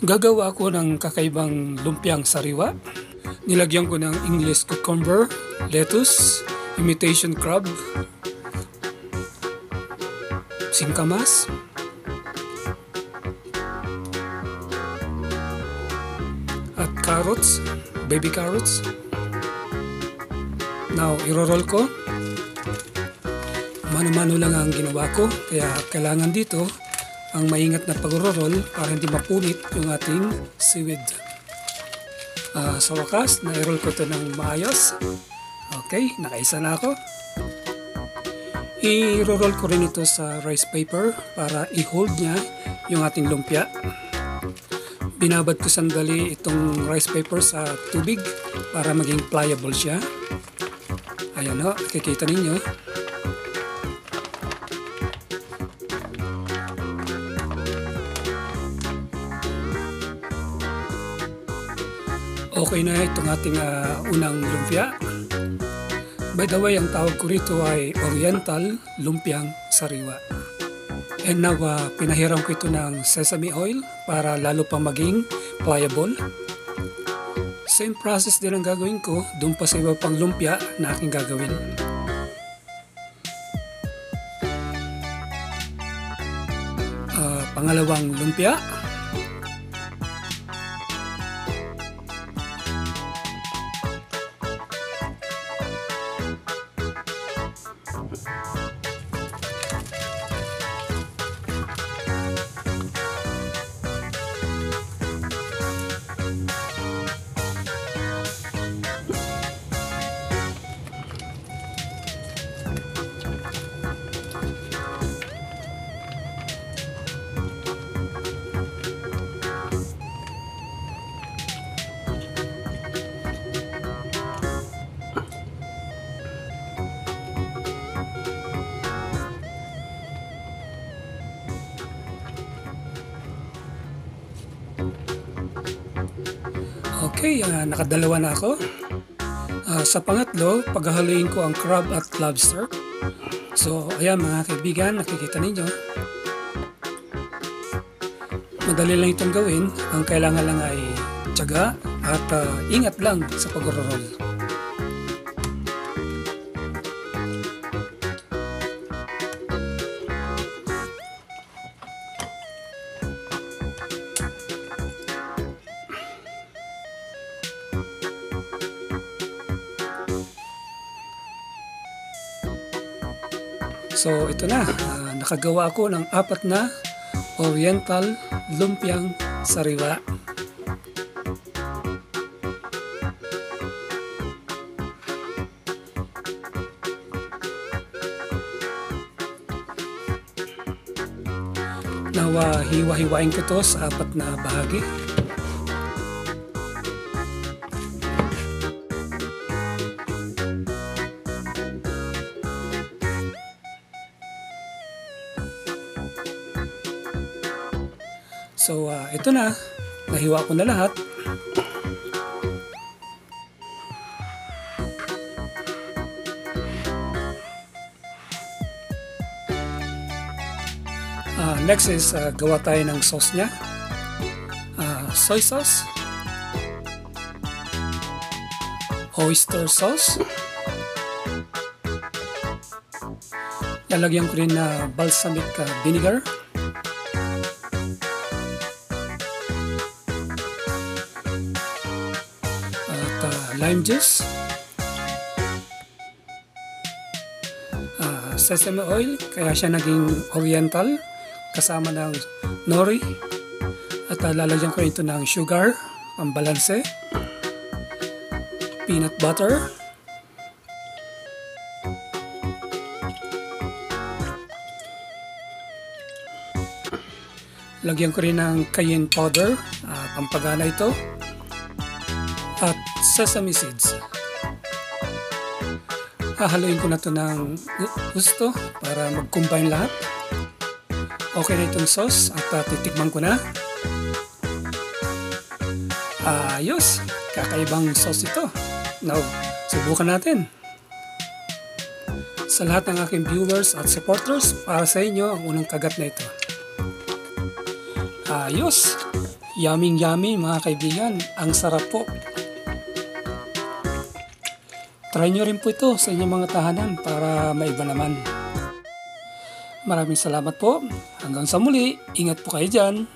Gagawa ako ng kakaibang lumpiang sariwa. Nilagyan ko ng English cucumber, lettuce, imitation crab, singkamas, at carrots, baby carrots. Now, iro-roll ko. Mano-mano lang ang ginawa ko, kaya kailangan dito ang maingat na pag-roll para hindi mapunit yung ating seaweed. Sa wakas, na-roll ko ito ng maayos. Okay, nakaisa na ako. I-roll ko rin ito sa rice paper para i-hold niya yung ating lumpia. Binabad ko sandali itong rice paper sa tubig para maging pliable siya. Ayan o, kikita ninyo. Okay na itong ating unang lumpia. By the way, ang tawag ko rito ay Oriental Lumpiang Sariwa. And now, pinahiram ko ito ng sesame oil para lalo pa maging pliable. Same process din ang gagawin ko doon pa sa iba pang lumpia na aking gagawin. Pangalawang lumpia. Okay, nakadalawa na ako. Sa pangatlo, paghahaluin ko ang crab at lobster. So, ayan mga kaibigan, nakikita ninyo. Madali lang itong gawin. Ang kailangan lang ay tiyaga at ingat lang sa pag-roll. So ito na, nakagawa ako ng 4 na Oriental Lumpiang Sariwa. Now, hiwa-hiwain ko ito sa 4 na bahagi. So, ito na. Nahiwa ko na lahat. Next is, gawa tayo ng sauce niya. Soy sauce. Oyster sauce. Lalagyan ko rin na balsamic vinegar. Lime juice, sesame oil, kaya siya naging oriental, kasama ng nori, at lalagyan ko ito ng sugar, pambalanse, peanut butter, lagyan ko rin ng cayenne powder, pampagana ito, at sesame seeds. Hahaluin ko na ito ng gusto para mag-combine lahat. Okay na itong sauce at titikman ko na. Ayos! Kakaibang sauce ito. Now, subukan natin. Sa lahat ng aking viewers at supporters, para sa inyo ang unang kagat na ito. Ayos! Yummy yummy mga kaibigan, ang sarap po. Try nyo rin po ito sa inyong mga tahanan para maiba naman. Maraming salamat po. Hanggang sa muli, ingat po kayo dyan.